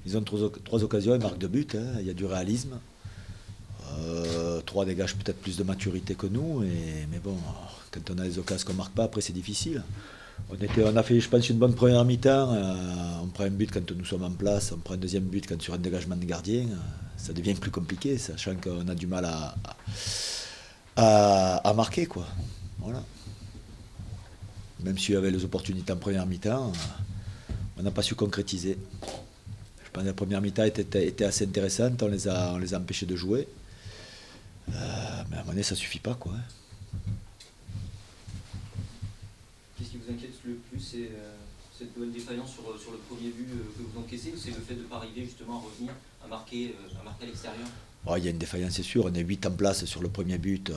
Ils ont trois occasions, ils marquent 2 buts, hein, il y a du réalisme. 3 dégagent peut-être plus de maturité que nous, mais bon, quand on a les occasions qu'on ne marque pas, après c'est difficile. On a fait, je pense, une bonne première mi-temps. On prend un but quand nous sommes en place, on prend un deuxième but quand sur un dégagement de gardien. Ça devient plus compliqué, sachant qu'on a du mal à marquer, quoi. Voilà. Même s'il y avait les opportunités en première mi-temps, on n'a pas su concrétiser. Je pense que la première mi-temps était assez intéressante, on les a empêchés de jouer. Mais à un moment donné, ça ne suffit pas, quoi. Qu'est-ce qui vous inquiète le plus? C'est cette nouvelle défaillance sur le premier but que vous encaissez, ou c'est le fait de ne pas arriver justement à revenir, à marquer à l'extérieur? Il y a une défaillance, c'est sûr. On est 8 en place sur le premier but.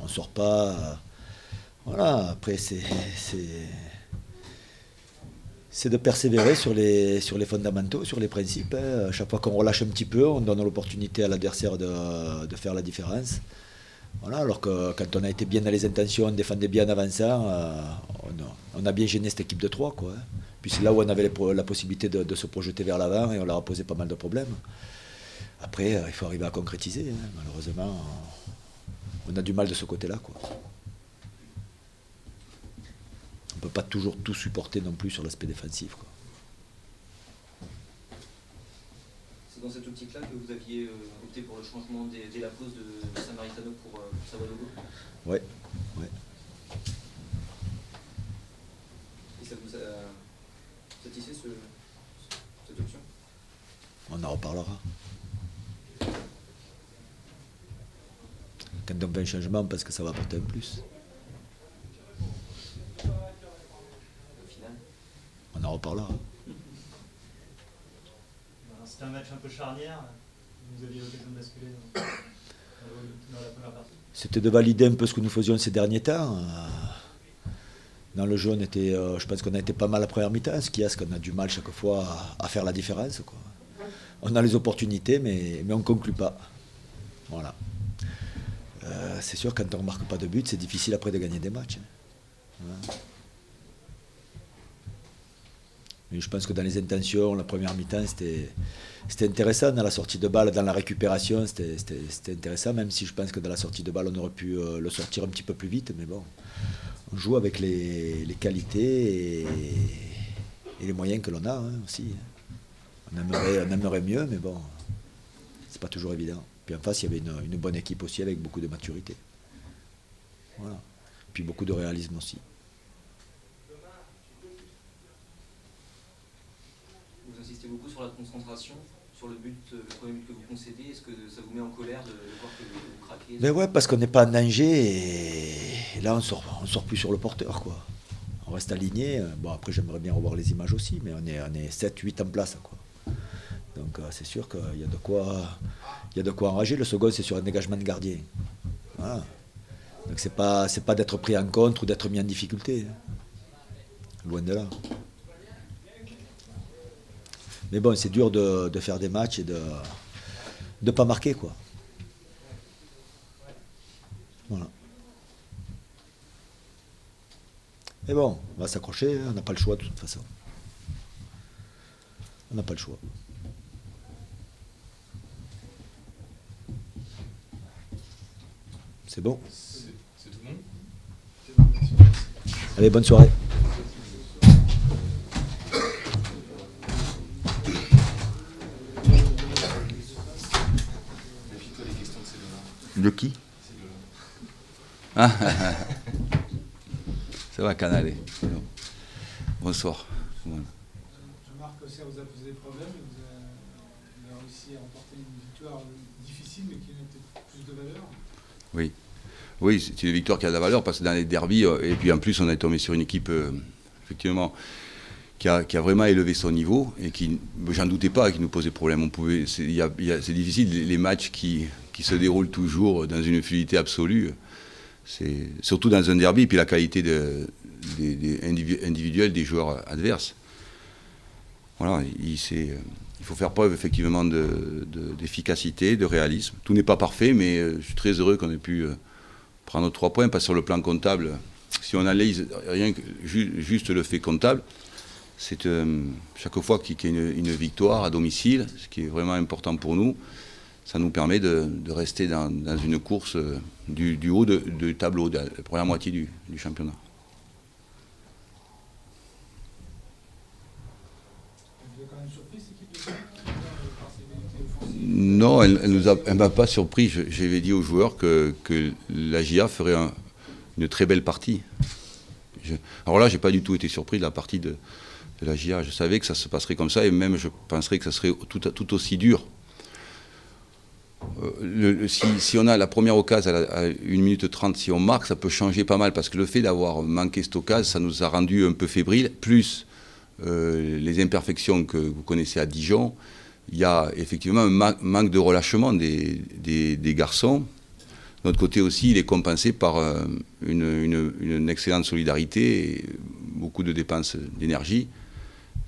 On ne sort pas. Voilà, après, c'est de persévérer sur les fondamentaux, sur les principes. Hein. Chaque fois qu'on relâche un petit peu, on donne l'opportunité à l'adversaire de faire la différence. Voilà, alors que quand on a été bien dans les intentions, on défendait bien en avançant, on a bien gêné cette équipe de 3, quoi. Puis c'est là où on avait la possibilité de se projeter vers l'avant et on leur a posé pas mal de problèmes. Après, il faut arriver à concrétiser. Hein. Malheureusement, on a du mal de ce côté-là, quoi. On ne peut pas toujours tout supporter non plus sur l'aspect défensif, quoi. C'est dans cette optique-là que vous aviez opté pour le changement dès la pause de Samaritano pour Savoie-Logo? Ouais. Et ça vous a satisfait cette option? On en reparlera. Quand on fait un changement, parce que ça va apporter un plus. Au final, on en reparlera. C'était un match un peu charnière. Vous aviez l'occasion de basculer dans la première partie. C'était de valider un peu ce que nous faisions ces derniers temps. Dans le jeu, je pense qu'on a été pas mal à la première mi-temps. Ce qu'il y a, c'est qu'on a du mal chaque fois à faire la différence, quoi. On a les opportunités, mais on ne conclut pas. Voilà. C'est sûr, quand on ne marque pas de but, c'est difficile après de gagner des matchs. Voilà. Mais je pense que dans les intentions, la première mi-temps, c'était intéressant. Dans la sortie de balle, dans la récupération, c'était intéressant, même si je pense que dans la sortie de balle, on aurait pu le sortir un petit peu plus vite. Mais bon, on joue avec les qualités et les moyens que l'on a, hein, aussi. On aimerait mieux, mais bon, c'est pas toujours évident. Puis en face, il y avait une bonne équipe aussi, avec beaucoup de maturité. Voilà. Puis beaucoup de réalisme aussi. vous insistez beaucoup sur la concentration, sur le premier but que vous concédez. Est-ce que ça vous met en colère de voir que vous craquez? Mais ouais, parce qu'on n'est pas en danger et là on sort plus sur le porteur, quoi. On reste aligné. Bon, après j'aimerais bien revoir les images aussi, mais on est 7-8 en place, quoi. Donc c'est sûr qu'il y a de quoi enrager. Le second, c'est sur un dégagement de gardien. Voilà. Donc c'est pas d'être pris en compte ou d'être mis en difficulté. Loin de là. Mais bon, c'est dur de faire des matchs et de pas marquer, quoi. Voilà. Mais bon, on va s'accrocher, on n'a pas le choix de toute façon. On n'a pas le choix. C'est bon? C'est tout bon? Allez, bonne soirée. De qui? Ah, ça va, Canal. Bonsoir. Voilà. Jean-Marc Auxerre vous a posé des problèmes, vous avez réussi à remporter une victoire difficile, mais qui a peut-être plus de valeur. Oui. Oui, c'est une victoire qui a de la valeur parce que dans les derbies, et puis en plus on est tombé sur une équipe, effectivement, qui a vraiment élevé son niveau et qui, j'en doutais pas, qui nous posait problème. C'est difficile, les matchs qui se déroulent toujours dans une fluidité absolue, c'est surtout dans un derby, et puis la qualité individuelle des joueurs adverses. Voilà, il faut faire preuve effectivement d'efficacité, de réalisme. Tout n'est pas parfait, mais je suis très heureux qu'on ait pu prendre 3 points, parce que sur le plan comptable, si on analyse rien que juste le fait comptable, chaque fois qu'il y a une victoire à domicile, ce qui est vraiment important pour nous, ça nous permet de rester dans une course du haut du tableau, de la première moitié du championnat. Vous avez quand même surpris cette équipe de Caen, par ses qualités offensives? Non, elle m'a pas surpris. J'avais dit aux joueurs que la GIA ferait une très belle partie. Alors là, j'ai pas du tout été surpris de la partie de la GIA. Je savais que ça se passerait comme ça, et même je penserais que ça serait tout aussi dur. Si on a la première occasion à 1 minute 30, si on marque, ça peut changer pas mal, parce que le fait d'avoir manqué cette occasion, ça nous a rendu un peu fébriles, plus les imperfections que vous connaissez à Dijon. Il y a effectivement un manque de relâchement des garçons. De notre côté aussi, il est compensé par une excellente solidarité et beaucoup de dépenses d'énergie.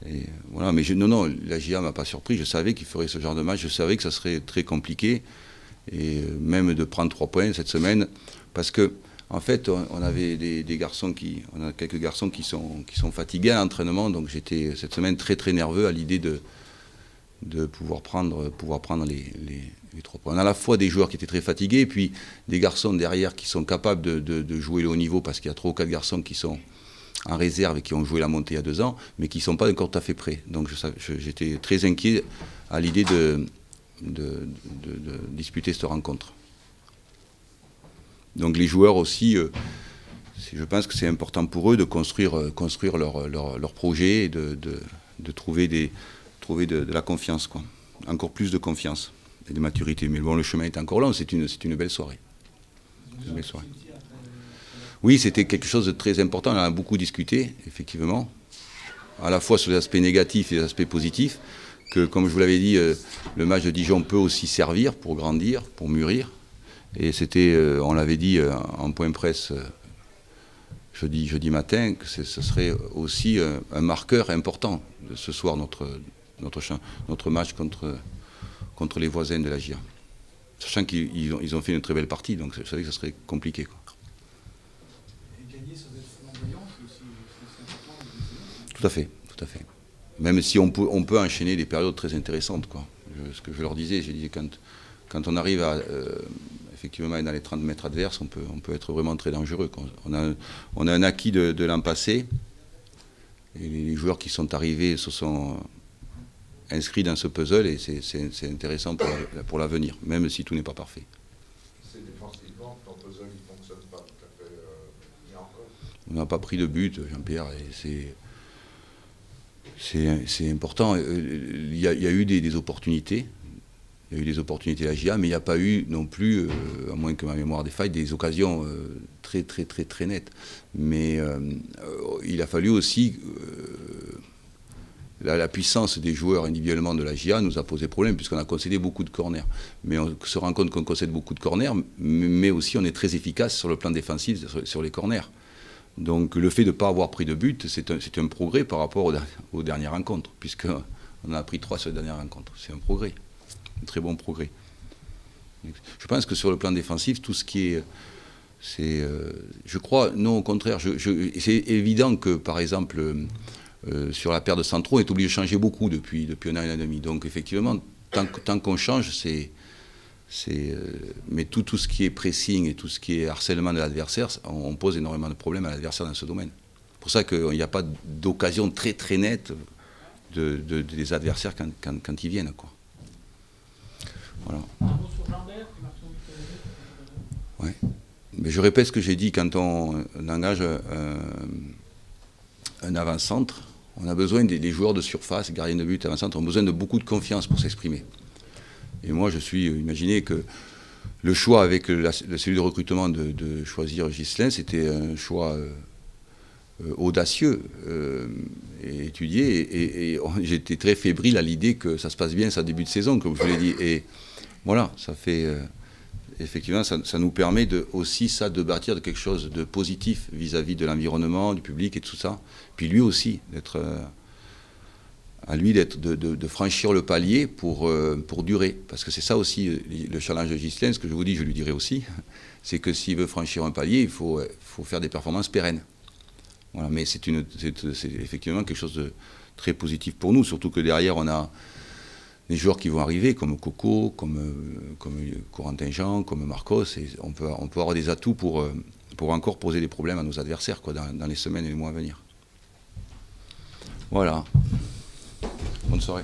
Et voilà, mais non, la GIA ne m'a pas surpris. Je savais qu'il ferait ce genre de match. Je savais que ça serait très compliqué. Et même de prendre 3 points cette semaine. Parce que, en fait, on avait des garçons on a quelques garçons qui sont fatigués à l'entraînement. Donc j'étais cette semaine très très nerveux à l'idée de pouvoir prendre les 3 points. On a à la fois des joueurs qui étaient très fatigués, et puis des garçons derrière qui sont capables de jouer le haut niveau, parce qu'il y a 3 ou 4 garçons qui sont en réserve et qui ont joué la montée il y a 2 ans, mais qui ne sont pas encore tout à fait prêts. Donc j'étais très inquiet à l'idée de disputer cette rencontre. Donc les joueurs aussi, je pense que c'est important pour eux de construire leur projet et de trouver de la confiance, quoi. Encore plus de confiance et de maturité. Mais bon, le chemin est encore long, c'est une belle soirée. Une belle soirée. Oui, c'était quelque chose de très important. On en a beaucoup discuté, effectivement, à la fois sur les aspects négatifs et les aspects positifs, que, comme je vous l'avais dit, le match de Dijon peut aussi servir pour grandir, pour mûrir. Et c'était, on l'avait dit en point presse jeudi matin, que ce serait aussi un marqueur important de ce soir, notre match contre les voisins de la GIA. Sachant qu'ils ont fait une très belle partie, donc je savais que ce serait compliqué, quoi. Tout à fait. Même si on peut enchaîner des périodes très intéressantes, quoi. Ce que je leur disais, j'ai dit quand on arrive à effectivement dans les 30 mètres adverses, on peut être vraiment très dangereux, quoi. On a un acquis de l'an passé, et les joueurs qui sont arrivés se sont inscrits dans ce puzzle, et c'est intéressant pour l'avenir, même si tout n'est pas parfait. C'est défensivement, ton puzzle ne fonctionne pas tout à fait bien encore. On n'a pas pris de but, Jean-Pierre, et c'est important. Il y a eu des opportunités. Il y a eu des opportunités à la GIA, mais il n'y a pas eu non plus, à moins que ma mémoire défaille, des occasions très, très, très, très nettes. Mais il a fallu aussi... La puissance des joueurs individuellement de la GIA nous a posé problème, puisqu'on a concédé beaucoup de corners. Mais on se rend compte qu'on concède beaucoup de corners, mais aussi on est très efficace sur le plan défensif, sur les corners. Donc le fait de ne pas avoir pris de but, c'est un progrès par rapport aux dernières rencontres, puisqu'on en a pris 3 sur les dernières rencontres. C'est un progrès, un très bon progrès. Je pense que sur le plan défensif, tout ce qui est... je crois, non, au contraire, c'est évident que, par exemple... sur la paire de centraux, on est obligé de changer beaucoup depuis 1 an et demi. Donc effectivement, tant qu'on change, mais tout ce qui est pressing et tout ce qui est harcèlement de l'adversaire, on pose énormément de problèmes à l'adversaire dans ce domaine. C'est pour ça qu'il n'y a pas d'occasion très très nette des adversaires quand ils viennent, quoi. Voilà. Ouais. Mais je répète ce que j'ai dit, quand on engage un avant-centre, on a besoin des joueurs de surface, gardiens de but, avant-centre, ont besoin de beaucoup de confiance pour s'exprimer. Et moi, imaginez que le choix avec celui de recrutement de choisir Ghislain, c'était un choix audacieux et étudié. Et j'étais très fébrile à l'idée que ça se passe bien, ça début de saison, comme je vous l'ai dit. Et voilà, ça fait... effectivement, ça nous permet aussi de bâtir de quelque chose de positif vis-à-vis de l'environnement, du public et tout ça. Puis lui aussi, de franchir le palier pour durer. Parce que c'est ça aussi le challenge de Ghislain, ce que je vous dis, je lui dirai aussi, c'est que s'il veut franchir un palier, il faut faire des performances pérennes. Donc le fait de ne pas avoir pris de but, c'est un progrès par rapport aux dernières rencontres. C'est un progrès. Mais je répète ce que j'ai dit, quand on engage un avant-centre, on a besoin de beaucoup de confiance pour s'exprimer. Et moi, je suis imaginez que le choix avec celui de recrutement de choisir Ghislain, c'était un choix audacieux et étudié. Et voilà, ça fait... effectivement, ça nous permet aussi de bâtir de quelque chose de positif vis-à-vis de l'environnement, du public et tout ça. Puis lui aussi, de franchir le palier pour durer. Parce que c'est ça aussi le challenge de Ghislain, ce que je vous dis, je lui dirai aussi, Voilà, mais c'est effectivement quelque chose de très positif pour nous, surtout que derrière, on a des joueurs qui vont arriver, comme Coco, comme Corentin Jean, comme Marcos, et on peut avoir des atouts pour encore poser des problèmes à nos adversaires quoi, dans les semaines et les mois à venir. Voilà. Bonne soirée.